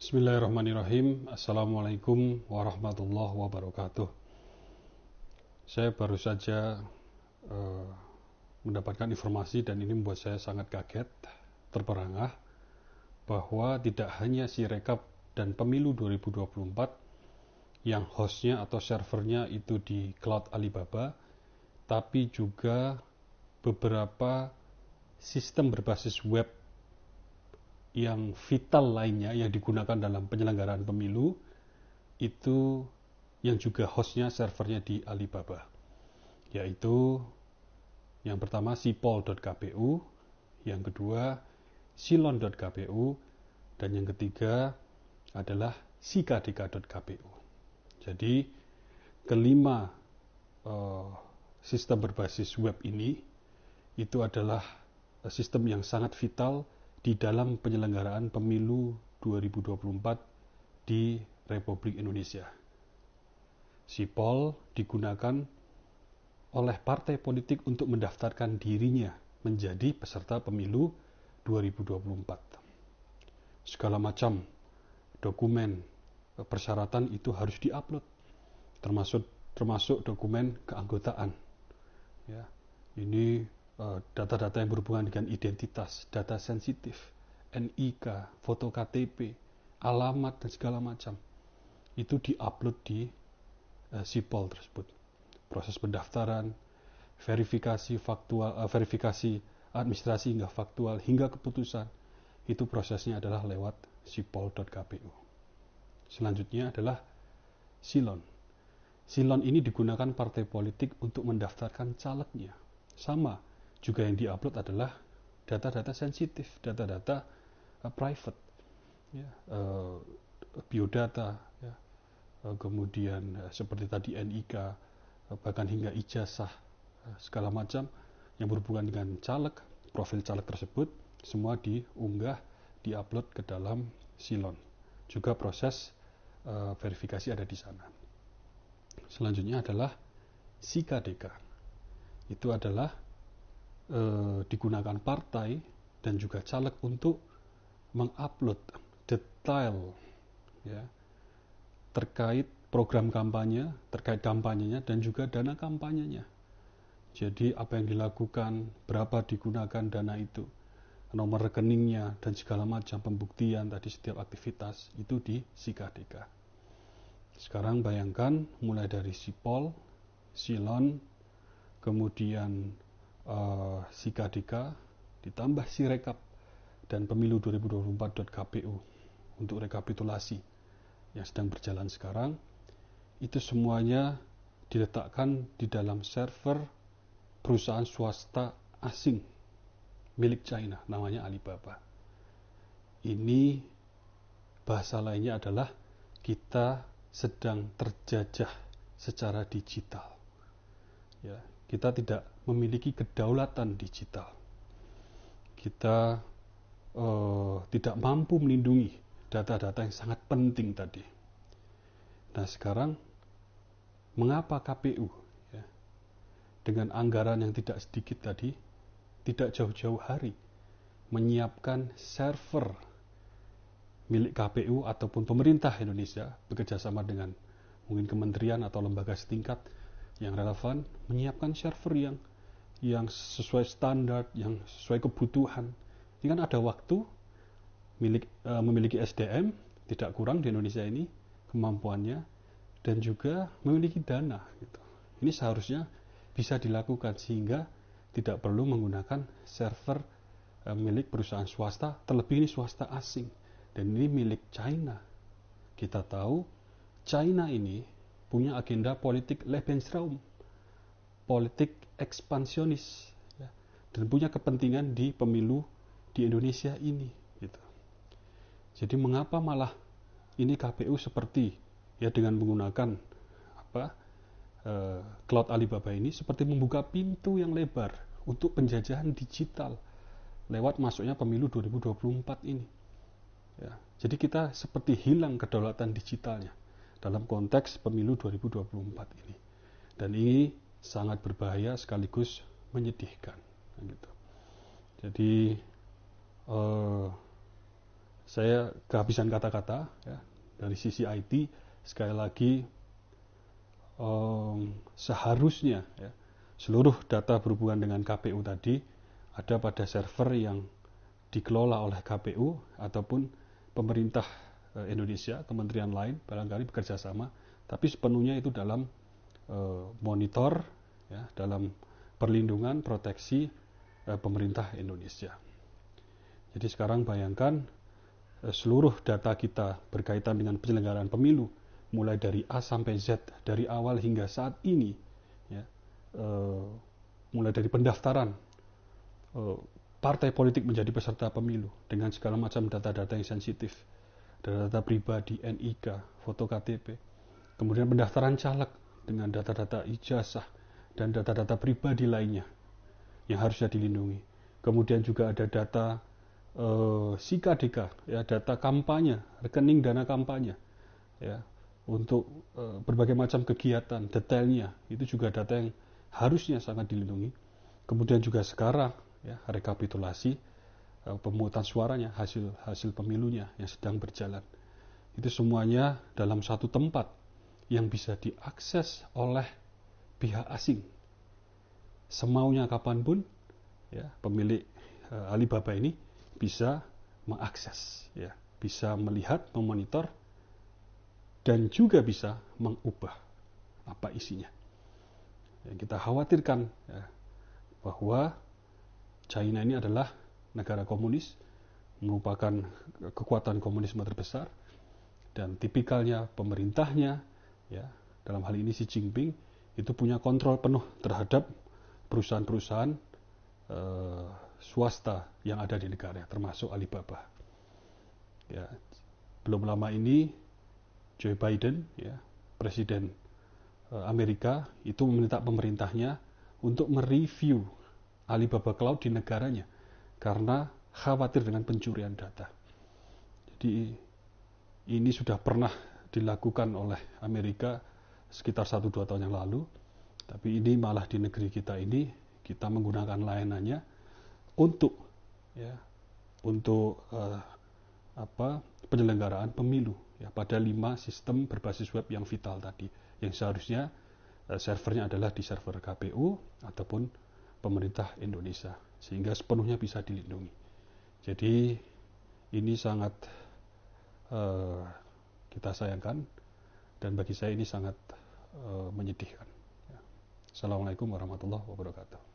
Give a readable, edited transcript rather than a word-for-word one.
Bismillahirrahmanirrahim. Assalamualaikum warahmatullahi wabarakatuh. Saya baru saja eh, mendapatkan informasi dan ini membuat saya sangat kaget, terperangah, bahwa tidak hanya Sirekap dan Pemilu 2024 yang hostnya atau servernya itu di cloud Alibaba, tapi juga beberapa sistem berbasis web yang vital lainnya yang digunakan dalam penyelenggaraan pemilu itu yang juga hostnya servernya di Alibaba, yaitu yang pertama sipol.kpu, yang kedua silon.kpu, dan yang ketiga adalah sikadeka.kpu. Jadi kelima sistem berbasis web ini itu adalah sistem yang sangat vital di dalam penyelenggaraan pemilu 2024 di Republik Indonesia. Sipol digunakan oleh partai politik untuk mendaftarkan dirinya menjadi peserta pemilu 2024. Segala macam dokumen persyaratan itu harus diupload, termasuk dokumen keanggotaan. Ya, ini data-data yang berhubungan dengan identitas, data sensitif, NIK, foto KTP, alamat dan segala macam itu diupload di sipol tersebut. Proses pendaftaran, verifikasi faktual, verifikasi administrasi hingga faktual hingga keputusan itu prosesnya adalah lewat sipol.kpu. Selanjutnya adalah silon. Silon ini digunakan partai politik untuk mendaftarkan calegnya. Sama, juga yang diupload adalah data-data sensitif, data-data private, ya, biodata, ya, kemudian seperti tadi NIK, bahkan hingga ijazah, segala macam yang berhubungan dengan caleg, profil caleg tersebut, semua diunggah, diupload ke dalam silon. Juga proses verifikasi ada di sana. Selanjutnya adalah sikadeka. Itu adalah digunakan partai dan juga caleg untuk mengupload detail, ya, terkait program kampanye, terkait kampanyenya dan juga dana kampanyenya. Jadi apa yang dilakukan, berapa digunakan dana itu, nomor rekeningnya dan segala macam pembuktian tadi setiap aktivitas itu di sikadeka. Sekarang bayangkan mulai dari sipol, silon, kemudian sikadeka, ditambah sirekap dan pemilu 2024.kpu untuk rekapitulasi yang sedang berjalan sekarang, itu semuanya diletakkan di dalam server perusahaan swasta asing milik China, namanya Alibaba. Ini bahasa lainnya adalah kita sedang terjajah secara digital. Ya, kita tidak memiliki kedaulatan digital. Kita tidak mampu melindungi data-data yang sangat penting tadi. Nah sekarang mengapa KPU ya, dengan anggaran yang tidak sedikit tadi tidak jauh-jauh hari menyiapkan server milik KPU ataupun pemerintah Indonesia bekerjasama dengan mungkin kementerian atau lembaga setingkat yang relevan menyiapkan server yang sesuai standar, yang sesuai kebutuhan. Ini kan ada waktu, memiliki SDM tidak kurang di Indonesia ini kemampuannya, dan juga memiliki dana gitu. Ini seharusnya bisa dilakukan sehingga tidak perlu menggunakan server milik perusahaan swasta, terlebih ini swasta asing dan ini milik China. Kita tahu China ini punya agenda politik Lebensraum, politik ekspansionis, ya, dan punya kepentingan di pemilu di Indonesia ini gitu. Jadi mengapa malah ini KPU seperti ya dengan menggunakan cloud Alibaba ini seperti membuka pintu yang lebar untuk penjajahan digital lewat masuknya pemilu 2024 ini. Ya, jadi kita seperti hilang kedaulatan digitalnya dalam konteks pemilu 2024 ini. Dan ini sangat berbahaya sekaligus menyedihkan gitu. Jadi Saya kehabisan kata-kata ya. Dari sisi IT, sekali lagi seharusnya ya, seluruh data berhubungan dengan KPU tadi ada pada server yang dikelola oleh KPU ataupun pemerintah Indonesia, kementerian lain barangkali bekerja sama, tapi sepenuhnya itu dalam monitor ya, dalam perlindungan proteksi pemerintah Indonesia. Jadi sekarang bayangkan seluruh data kita berkaitan dengan penyelenggaraan pemilu mulai dari A sampai Z, dari awal hingga saat ini ya, mulai dari pendaftaran partai politik menjadi peserta pemilu dengan segala macam data-data yang sensitif, data-data pribadi, NIK, foto KTP, kemudian pendaftaran caleg dengan data-data ijazah dan data-data pribadi lainnya yang harusnya dilindungi. Kemudian juga ada data SIKA-DK, ya, data kampanye, rekening dana kampanye, ya, untuk berbagai macam kegiatan, detailnya itu juga data yang harusnya sangat dilindungi. Kemudian juga sekarang ya, rekapitulasi pemungutan suaranya, hasil pemilunya yang sedang berjalan. Itu semuanya dalam satu tempat yang bisa diakses oleh pihak asing. Semaunya kapanpun ya, pemilik Alibaba ini bisa mengakses, ya, bisa melihat, memonitor, dan juga bisa mengubah apa isinya. Yang kita khawatirkan ya, bahwa China ini adalah negara komunis, merupakan kekuatan komunisme terbesar, dan tipikalnya pemerintahnya, ya, dalam hal ini Xi Jinping, itu punya kontrol penuh terhadap perusahaan-perusahaan swasta yang ada di negara, termasuk Alibaba. Ya, belum lama ini Joe Biden, ya, Presiden Amerika, itu meminta pemerintahnya untuk mereview Alibaba Cloud di negaranya karena khawatir dengan pencurian data. Jadi ini sudah pernah dilakukan oleh Amerika sekitar 1-2 tahun yang lalu, tapi ini malah di negeri kita ini kita menggunakan layanannya untuk ya, untuk penyelenggaraan pemilu ya, pada 5 sistem berbasis web yang vital tadi, yang seharusnya servernya adalah di server KPU ataupun pemerintah Indonesia, sehingga sepenuhnya bisa dilindungi. Jadi ini sangat kita sayangkan, dan bagi saya ini sangat menyedihkan. Assalamualaikum warahmatullahi wabarakatuh.